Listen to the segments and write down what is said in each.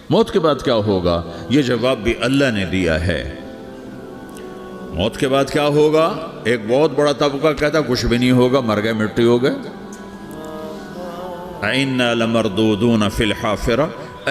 موت کے بعد کیا ہوگا؟ یہ جواب بھی اللہ نے دیا ہے۔ موت کے بعد کیا ہوگا؟ ایک بہت بڑا طبقہ کہتا کچھ بھی نہیں ہوگا، مر گئے، مٹی ہو گئے۔ اِنَّا لَمَرْدُودُونَ فِي الْحَافِرَةِ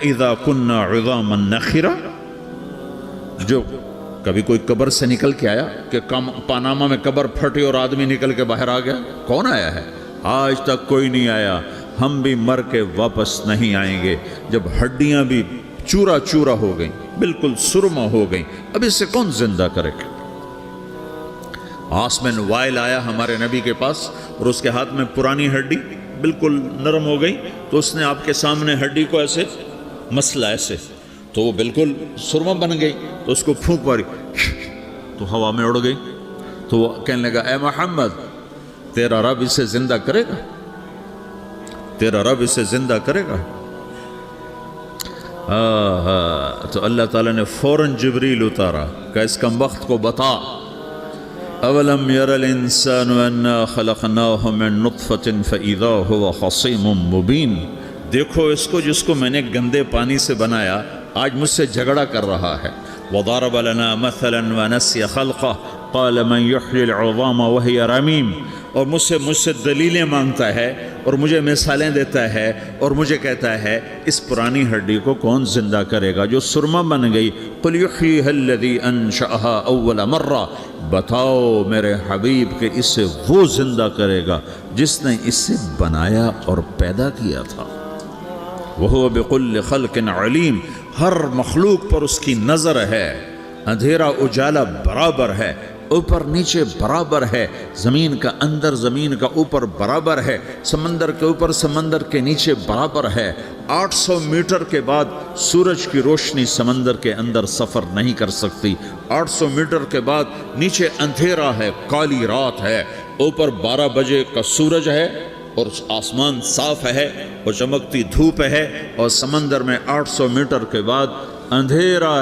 اِذَا كُنَّا عِظَامًا نَخِرَةً۔ جو کبھی کوئی قبر سے نکل کے آیا کہ پاناما میں قبر پھٹی اور آدمی نکل کے باہر آ گیا؟ کون آیا ہے؟ آج تک کوئی نہیں آیا۔ ہم بھی مر کے واپس نہیں آئیں گے۔ جب ہڈیاں بھی چورا چورا ہو گئیں، بالکل سرما ہو گئیں، اب اس سے کون زندہ کرے گا؟ عاصم وائل آیا ہمارے نبی کے پاس اور اس کے ہاتھ میں پرانی ہڈی بالکل نرم ہو گئی، تو اس نے آپ کے سامنے ہڈی کو ایسے مسلا، ایسے، تو وہ بالکل سرما بن گئی، تو اس کو پھونک ماری تو ہوا میں اڑ گئی۔ تو وہ کہنے لگا اے محمد، تیرا رب اسے زندہ کرے گا؟ تیرا رب اسے زندہ کرے گا؟ تو اللہ تعالیٰ نے فوراً جبریل اتارا کہ اس کمبخت کو بتا، اولم یر الانسان انا خلقناہ من نطفۃ فاذا هو خصیم مبین۔ دیکھو اس کو، جس کو میں نے گندے پانی سے بنایا، آج مجھ سے جھگڑا کر رہا ہے۔ وضرب لنا مثلا ونسی خلقہ قال من یحیی العظام وهي رمیم۔ اور مجھ سے دلیلیں مانگتا ہے اور مجھے مثالیں دیتا ہے اور مجھے کہتا ہے اس پرانی ہڈی کو کون زندہ کرے گا جو سرما بن گئی؟ قل یحییھا الذی انشأھا اول مرہ۔ بتاؤ میرے حبیب کہ اسے وہ زندہ کرے گا جس نے اسے بنایا اور پیدا کیا تھا۔ وہو بکل خلق علیم۔ ہر مخلوق پر اس کی نظر ہے۔ اندھیرا اجالا برابر ہے، اوپر نیچے برابر ہے، زمین کا اندر زمین کا اوپر برابر ہے، سمندر کے اوپر سمندر کے نیچے برابر ہے۔ 800 میٹر کے بعد سورج کی روشنی سمندر کے اندر سفر نہیں کر سکتی۔ 800 میٹر کے بعد نیچے اندھیرا ہے، کالی رات ہے، اوپر 12 بجے کا سورج ہے اور آسمان صاف ہے اور چمکتی دھوپ ہے، اور سمندر میں 800 میٹر کے بعد اندھیرا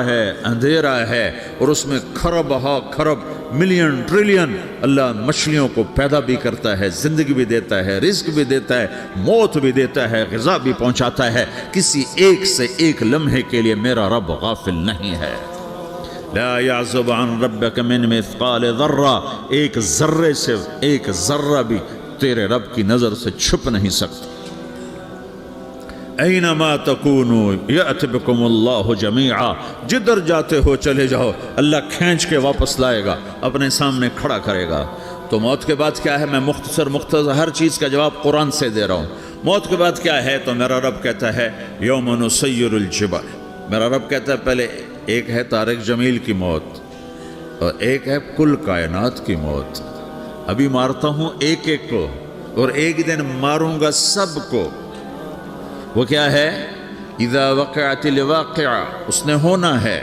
ہے اور اس میں کھرب ہا کھرب ملین ٹریلین اللہ مچھلیوں کو پیدا بھی کرتا ہے، زندگی بھی دیتا ہے، رزق بھی دیتا ہے، موت بھی دیتا ہے، غذا بھی پہنچاتا ہے۔ کسی ایک سے ایک لمحے کے لیے میرا رب غافل نہیں ہے۔ لا يعزب عن ربك من مثقال ذرہ، ایک ذرے سے ایک ذرہ بھی تیرے رب کی نظر سے چھپ نہیں سکتا۔ اینما تکونوا یأت بکم اللہ جمیعا، جدھر جاتے ہو چلے جاؤ، اللہ کھینچ کے واپس لائے گا، اپنے سامنے کھڑا کرے گا۔ تو موت کے بعد کیا ہے؟ میں مختصر ہر چیز کا جواب قرآن سے دے رہا ہوں۔ موت کے بعد کیا ہے؟ تو میرا رب کہتا ہے یوم نسیر الجبال۔ میرا رب کہتا ہے پہلے ایک ہے طارق جمیل کی موت اور ایک ہے کل کائنات کی موت۔ ابھی مارتا ہوں ایک ایک کو اور ایک دن ماروں گا سب کو۔ وہ کیا ہے؟ اذا وقعت الواقعہ، اس نے ہونا ہے۔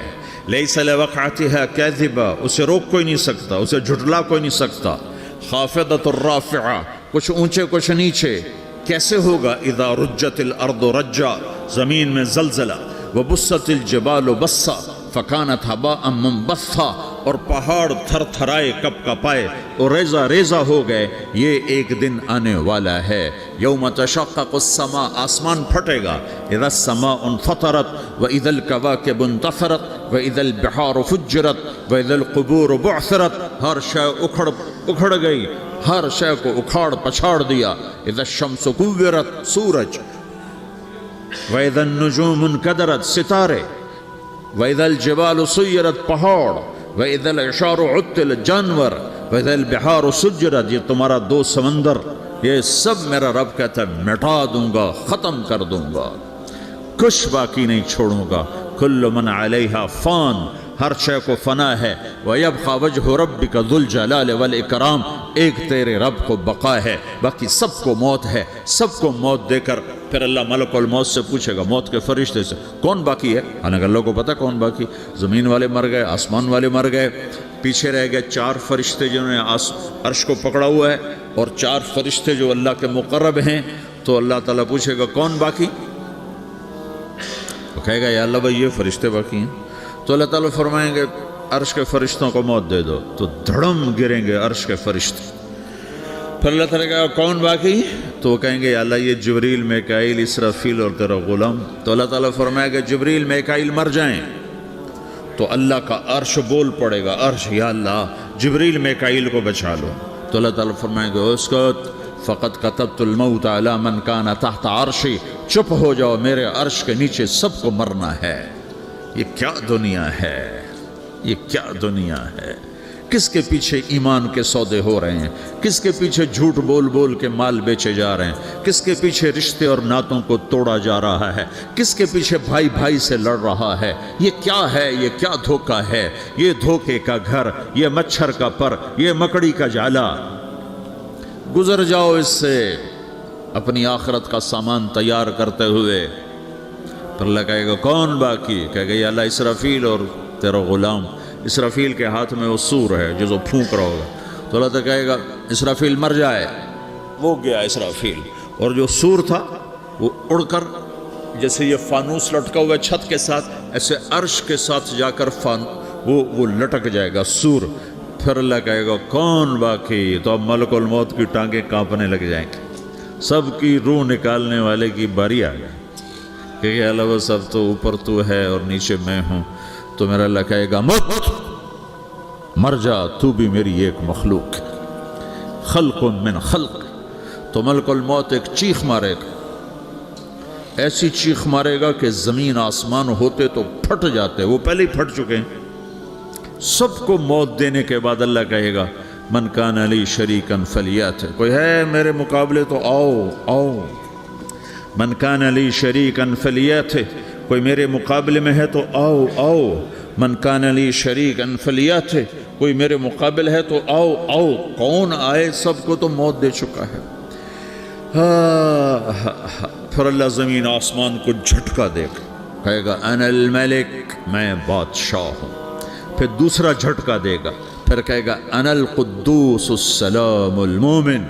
لیس لوقعتها کاذبہ، اسے روک کوئی نہیں سکتا، اسے جھٹلا کوئی نہیں سکتا۔ خافضۃ الرافعہ، کچھ اونچے کچھ نیچے۔ کیسے ہوگا؟ اذا رجت الارض رجا، زمین میں زلزلہ۔ وبست الجبال بسا فکانت ہباء منبثا، اور پہاڑ تھر تھرائے کپ کپائے اور ریزہ ریزہ ہو گئے۔ یہ ایک دن آنے والا ہے۔ یوم تشقق السماء، آسمان پھٹے گا۔ اذا السماء انفطرت واذا الكواكب انتثرت واذا البحار فجرت واذا القبور بعثرت، ہر شے اکھڑ گئی، ہر شے کو اکھاڑ پچھاڑ دیا۔ اذا الشمس كورت، سورج۔ واذا النجوم انكدرت، ستارے۔ وَإِذَا الْجِبَالُ سُيِّرَتْ، پہاڑ۔ وَإِذَا الْعِشَارُ عُطِّلَتْ، جانور۔ وَإِذَا الْبِحَارُ سُجِّرَتْ، یہ تمہارا دو سمندر، یہ سب میرا رب کہتا ہے مٹا دوں گا، ختم کر دوں گا، کچھ باقی نہیں چھوڑوں گا۔ كُلُّ مَنْ عَلَيْهَا فان، ہر شے کو فنا ہے۔ وَيَبْقَى وَجْهُ رَبِّكَ ذُو الْجَلَالِ وَالْإِكْرَامِ، ایک تیرے رب کو بقا ہے، باقی سب کو موت ہے۔ سب کو موت دے کر پھر اللہ ملک الموت سے پوچھے گا، موت کے فرشتے سے، کون باقی ہے؟ حالانکہ اللہ کو پتہ کون باقی۔ زمین والے مر گئے، آسمان والے مر گئے، پیچھے رہ گئے 4 فرشتے جنہوں نے عرش کو پکڑا ہوا ہے، اور 4 فرشتے جو اللہ کے مقرب ہیں۔ تو اللہ تعالیٰ پوچھے گا کون باقی؟ وہ کہے گا یا اللہ بھائی یہ فرشتے باقی ہیں۔ تو اللہ تعالیٰ فرمائیں گے عرش کے فرشتوں کو موت دے دو، تو دھڑم گریں گے عرش کے فرشتے۔ پھر اللہ تعالیٰ کہا کون باقی؟ تو وہ کہیں گے یا اللہ یہ جبریل میکائیل اسرافیل اور تیرا غلام، تو اللہ تعالیٰ فرمائے گا جبریل میکائیل مر جائیں تو اللہ کا عرش بول پڑے گا، عرش یا اللہ جبریل میکائیل کو بچا لو، تو اللہ تعالیٰ فرمائے گا اسکت فقط کتبت الموت علی من کان تحت عرشی، چپ ہو جاؤ میرے عرش کے نیچے سب کو مرنا ہے۔ یہ کیا دنیا ہے، یہ کیا دنیا ہے، کس کے پیچھے ایمان کے سودے ہو رہے ہیں، کس کے پیچھے جھوٹ بول بول کے مال بیچے جا رہے ہیں، کس کے پیچھے رشتے اور ناتوں کو توڑا جا رہا ہے، کس کے پیچھے بھائی بھائی سے لڑ رہا ہے، یہ کیا ہے، یہ کیا دھوکہ ہے، یہ دھوکے کا گھر، یہ مچھر کا پر، یہ مکڑی کا جالا۔ گزر جاؤ اس سے اپنی آخرت کا سامان تیار کرتے ہوئے۔ پھر اللہ کہے گا کون باقی؟ کہے گا یا اللہ اسرافیل اور تیرا غلام۔ اسرافیل کے ہاتھ میں وہ سور ہے جو پھونک رہا ہوگا، تو اللہ تعالیٰ کہے گا اسرافیل مر جائے، وہ گیا اسرافیل، اور جو سور تھا وہ اڑ کر جیسے یہ فانوس لٹکا ہوا چھت کے ساتھ ایسے عرش کے ساتھ جا کر وہ لٹک جائے گا سور۔ پھر اللہ کہے گا کون باقی؟ تو اب ملک الموت کی ٹانگیں کانپنے لگ جائیں گے، سب کی روح نکالنے والے کی باری آ گئی کہ اللہ وہ سب تو اوپر تو ہے اور نیچے میں ہوں۔ تو میرا اللہ کہے گا مت، مر جا، تو بھی میری ایک مخلوق ہے، خلق من خلق۔ تو ملک الموت ایک چیخ مارے گا، ایسی چیخ مارے گا کہ زمین آسمان ہوتے تو پھٹ جاتے، وہ پہلے ہی پھٹ چکے ہیں۔ سب کو موت دینے کے بعد اللہ کہے گا من کان علی شریکن فلیات، کوئی ہے میرے مقابلے تو آؤ آؤ، من کان علی شریکن فلیات، کوئی میرے مقابلے میں ہے تو آؤ آؤ، من کان علی شریکن فلیات، کوئی میرے مقابل ہے تو آؤ آؤ، کون آئے؟ سب کو تو موت دے چکا ہے۔ پھر اللہ زمین آسمان کو جھٹکا دے گا، کہے گا انا الملک، میں بادشاہ ہوں۔ پھر دوسرا جھٹکا دے گا، پھر کہے گا انا القدوس السلام المومن،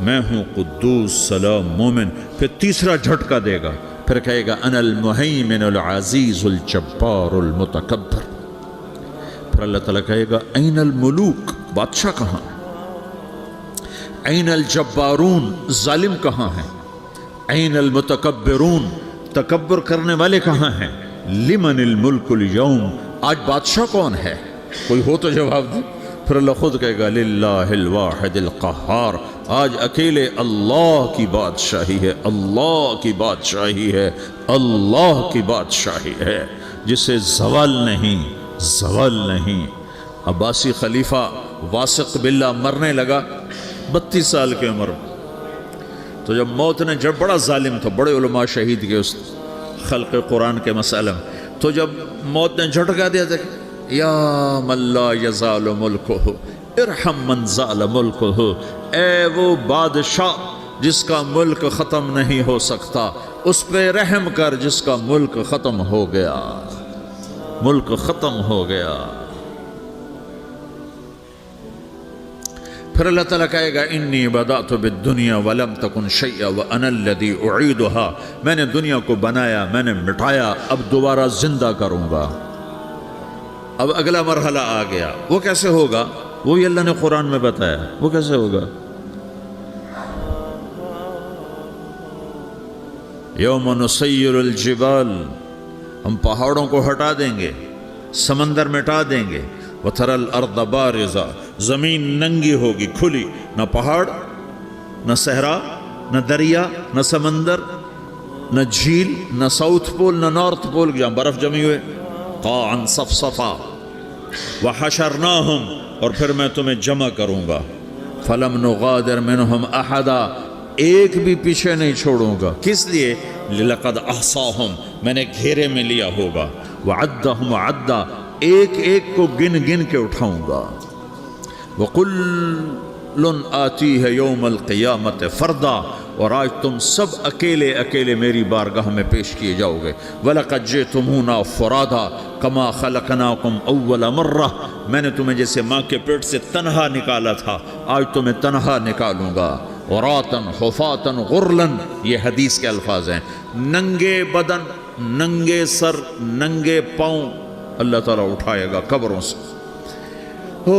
میں ہوں قدوس سلام مومن۔ پھر تیسرا جھٹکا دے گا، پھر کہے گا انا المہیمن العزیز الجبار المتکبر۔ پھر اللہ تعالیٰ کہے گا این الملوک، بادشاہ کہاں ہے؟ این الجبارون، ظالم کہاں ہیں؟ این المتکبرون، تکبر کرنے والے کہاں ہیں؟ لمن الملک اليوم، آج بادشاہ کون ہے؟ کوئی ہو تو جواب دے۔ پھر اللہ خود کہے گا للہ الواحد القہار، آج اکیلے اللہ کی بادشاہی ہے، اللہ کی بادشاہی ہے، اللہ کی بادشاہی ہے، جسے زوال نہیں، زوال نہیں۔ عباسی خلیفہ واثق باللہ مرنے لگا 32 سال کی عمر، تو جب موت نے، جب بڑا ظالم تھا، بڑے علماء شہید کے اس خلق قرآن کے مسئلہ میں، تو جب موت نے جھٹکا دیا تھا یا من لا یزال ملکہ ارحم من زال ملکہ، اے وہ بادشاہ جس کا ملک ختم نہیں ہو سکتا، اس پہ رحم کر جس کا ملک ختم ہو گیا، ملک ختم ہو گیا۔ پھر اللہ تعالیٰ کہے گا انی بدأت بالدنیا ولم تکن شیئا وانا الذی اعیدها، میں نے دنیا کو بنایا، میں نے مٹایا، اب دوبارہ زندہ کروں گا۔ اب اگلا مرحلہ آ گیا، وہ کیسے ہوگا؟ وہی اللہ نے قرآن میں بتایا، وہ کیسے ہوگا؟ یوم نسیر الجبال، ہم پہاڑوں کو ہٹا دیں گے، سمندر مٹا دیں گے، وَتَرَى الْأَرْضَ بَارِزَةً، زمین ننگی ہوگی، کھلی، نہ پہاڑ، نہ صحرا، نہ دریا، نہ سمندر، نہ جھیل، نہ ساؤتھ پول، نہ نارتھ پول جہاں برف جمی ہوئے، قاعًا صفصفا، وَحَشَرْنَاهُمْ، اور پھر میں تمہیں جمع کروں گا، فَلَمْ نُغَادِرْ مِنْهُمْ أَحَدًا، ایک بھی پیچھے نہیں چھوڑوں گا، کس لیے؟ لَقَدْ أَحْصَاهُمْ، میں نے گھیرے میں لیا ہوگا، وَعَدَّهُمْ عَدًّا، ایک ایک کو گن گن کے اٹھاؤں گا، وَقُلٌّ آتِيهَ يَوْمَ الْقِيَامَةِ فَرْدًا، اور آج تم سب اکیلے اکیلے میری بارگاہ میں پیش کیے جاؤ گے، وَلَقَدْ جِئْتُمُونَا فُرَادًا كَمَا خَلَقْنَاكُمْ أَوَّلَ مَرَّةٍ، میں نے تمہیں جیسے ماں کے پیٹ سے تنہا نکالا تھا، آج تمہیں تنہا نکالوں گا، عُرَاةً حُفَاةً غُرْلًا، یہ حدیث کے الفاظ ہیں، ننگے بدن، ننگے سر، ننگے پاؤں اللہ تعالیٰ اٹھائے گا قبروں سے، ہو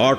8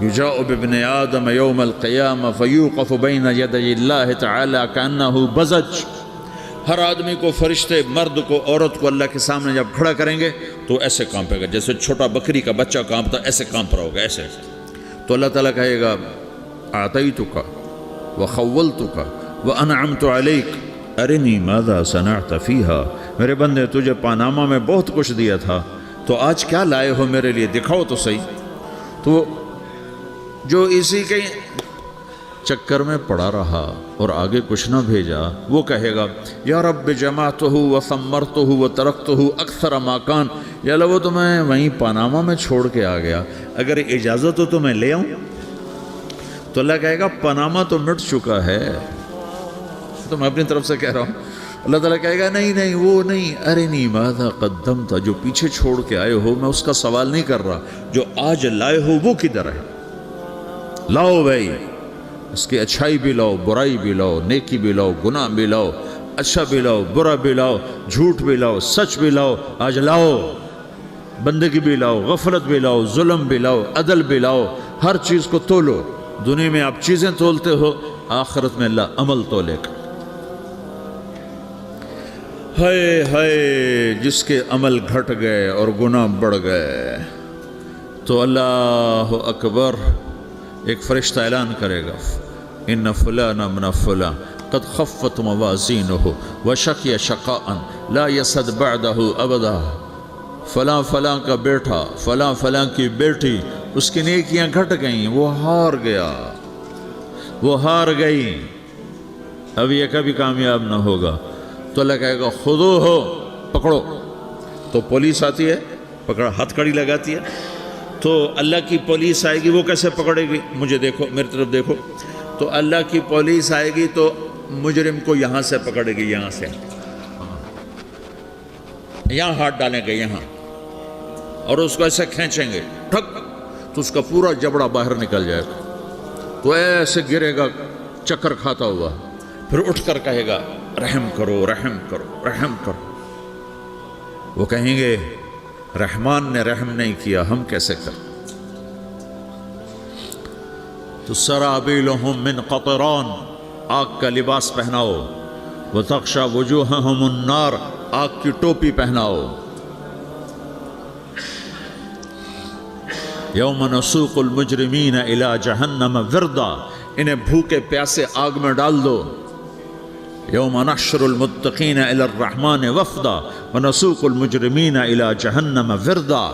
یجاء بابن آدم یوم القیامہ فیوقف بین یدی اللہ تعالی کانہ بزج، ہر آدمی کو، فرشتے، مرد کو، عورت کو اللہ کے سامنے جب کھڑا کریں گے تو ایسے کانپے گا جیسے چھوٹا بکری کا بچہ کانپتا، ایسے کانپ رہا ہوگا ایسے. تو اللہ تعالیٰ کہے گا اعطیتک وخولتک وانعمت علیک ارنی ماذا صنعت فیہا، میرے بندے تجھے پاناما میں بہت کچھ دیا تھا، تو آج کیا لائے ہو میرے لیے، دکھاؤ تو صحیح. تو جو اسی کے چکر میں پڑا رہا اور آگے کچھ نہ بھیجا، وہ کہے گا یا رب جمعتہ وثمرتہ وترکتہ اکثر ما کان، یا اللہ وہ تو میں وہیں پاناما میں چھوڑ کے آ گیا، اگر اجازت ہو تو میں لے آؤں. تو اللہ کہے گا پاناما تو مٹ چکا ہے. تو میں اپنی طرف سے کہہ رہا ہوں. اللہ تعالیٰ کہے گا نہیں نہیں وہ نہیں، ارنی ماذا قدمت، جو پیچھے چھوڑ کے آئے ہو میں اس کا سوال نہیں کر رہا، جو آج لائے ہو وہ کدھر ہے، لاؤ بھائی، اس کی اچھائی بھی لاؤ، برائی بھی لاؤ، نیکی بھی لاؤ، گناہ بھی لاؤ، اچھا بھی لاؤ، برا بھی لاؤ، جھوٹ بھی لاؤ، سچ بھی لاؤ، آج لاؤ. بندگی بھی لاؤ، غفلت بھی لاؤ، ظلم بھی لاؤ، عدل بھی لاؤ، ہر چیز کو تولو. دنیا میں آپ چیزیں تولتے ہو، آخرت میں اللہ عمل تولے گا. ہائے ہائے جس کے عمل گھٹ گئے اور گناہ بڑھ گئے، تو اللہ اکبر، ایک فرشتہ اعلان کرے گا ان فلان من فلان قد خفت موازینہ وشقی شقاء لا یسد بعدہ ابدا، فلاں فلاں کا بیٹا، فلاں فلاں کی بیٹی، اس کی نیکیاں گھٹ گئیں، وہ ہار گیا، وہ ہار گئی، اب یہ کبھی کامیاب نہ ہوگا. تو اللہ کہے گا خودو ہو، پکڑو. تو پولیس آتی ہے، پکڑ ہتھ کڑی لگاتی ہے. تو اللہ کی پولیس آئے گی، وہ کیسے پکڑے گی، مجھے دیکھو، میری طرف دیکھو. تو اللہ کی پولیس آئے گی تو مجرم کو یہاں سے پکڑے گی، یہاں سے، یہاں ہاتھ ڈالیں گے یہاں، اور اس کو ایسے کھینچیں گے ٹھک، تو اس کا پورا جبڑا باہر نکل جائے گا. تو ایسے گرے گا چکر کھاتا ہوا، پھر اٹھ کر کہے گا رحم کرو، رحم کرو، رحم کرو. وہ کہیں گے رحمان نے رحم نہیں کیا، ہم کیسے کریں. تو سرابیلہم من قطران، آگ کا لباس پہناؤ، وتغشی وجوہہم النار، آگ کی ٹوپی پہناؤ. یوم نسوق المجرمین الی جہنم وردا، انہیں بھوکے پیاسے آگ میں ڈال دو. یوم نحشر المتقین الی الرحمن وفدا ونسوق المجرمین الی جہنم وردا.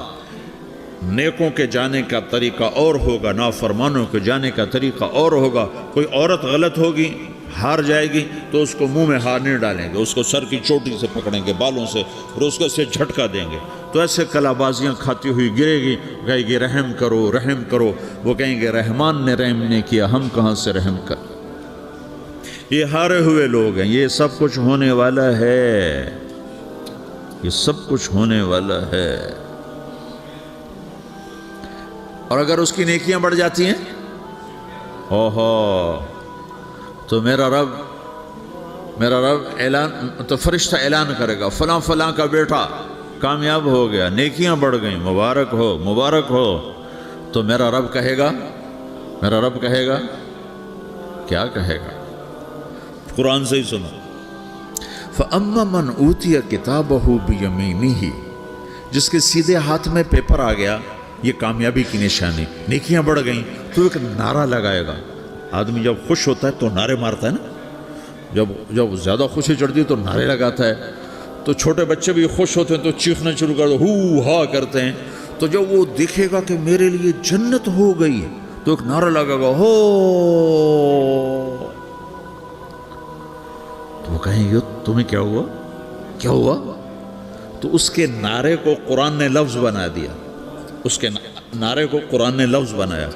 نیکوں کے جانے کا طریقہ اور ہوگا، نافرمانوں کے جانے کا طریقہ اور ہوگا. کوئی عورت غلط ہوگی، ہار جائے گی، تو اس کو منہ میں ہار نہیں ڈالیں گے، اس کو سر کی چوٹی سے پکڑیں گے، بالوں سے، اور اس کو سے جھٹکا دیں گے. تو ایسے کلا بازیاں کھاتی ہوئی گرے گی، کہے گی رحم کرو، رحم کرو. وہ کہیں گے رحمان نے رحم نہیں کیا، ہم کہاں سے رحم کر. یہ ہارے ہوئے لوگ ہیں. یہ سب کچھ ہونے والا ہے، یہ سب کچھ ہونے والا ہے. اور اگر اس کی نیکیاں بڑھ جاتی ہیں، اوہو، تو میرا رب اعلان، تو فرشتہ اعلان کرے گا فلاں فلاں کا بیٹا کامیاب ہو گیا، نیکیاں بڑھ گئیں، مبارک ہو، مبارک ہو. تو میرا رب کہے گا کیا کہے گا، قرآن سے ہی سنو. فَأَمَّا مَنْ أُوتِيَ كِتَابَهُ بِيَمِينِهِ، جس کے سیدھے ہاتھ میں پیپر آ گیا، یہ کامیابی کی نشانی، نیکیاں بڑھ گئیں. تو ایک نعرہ لگائے گا. آدمی جب خوش ہوتا ہے تو نعرے مارتا ہے نا، جب زیادہ خوشی چڑھتی ہے تو نعرے لگاتا ہے. تو چھوٹے بچے بھی خوش ہوتے ہیں تو چیخنا شروع کر دو، ہو ہا کرتے ہیں. تو جب وہ دیکھے گا کہ میرے لیے جنت ہو گئی، تو ایک نعرہ لگے گا، ہو. تو وہ کہیں گے تمہیں کیا ہوا، کیا ہوا. تو اس کے نعرے کو قرآن نے لفظ بنا دیا، اس کے نعرے کو قرآن نے لفظ بنایا.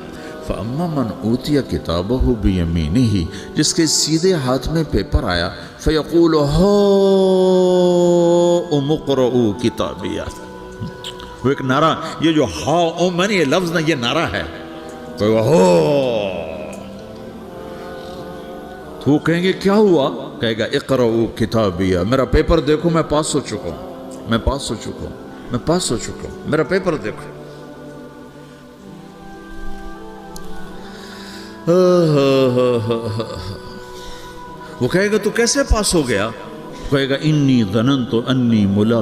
فَأَمَّا مَنْ أُوتِيَ كِتَابَهُ بِيَمِينِهِ، جس کے سیدھے ہاتھ میں پیپر آیا، فَيَقُولُ هَاؤْمُ اقْرَءُوا كِتَابِيَهْ. وہ ایک نعرہ، یہ جو ہا میں نے یہ لفظ نہ، یہ نعرہ ہے. تو وہ کہیں گے کیا ہوا، کہے گا اقرؤوا کتابیہ، میرا پیپر دیکھو، میں پاس ہو چکا ہوں، میں پاس ہو چکا ہوں، میں پاس ہو چکا ہوں، میرا پیپر دیکھو. وہ کہے گا تو کیسے پاس ہو گیا؟ کہے گا انی ظننت انی ملاق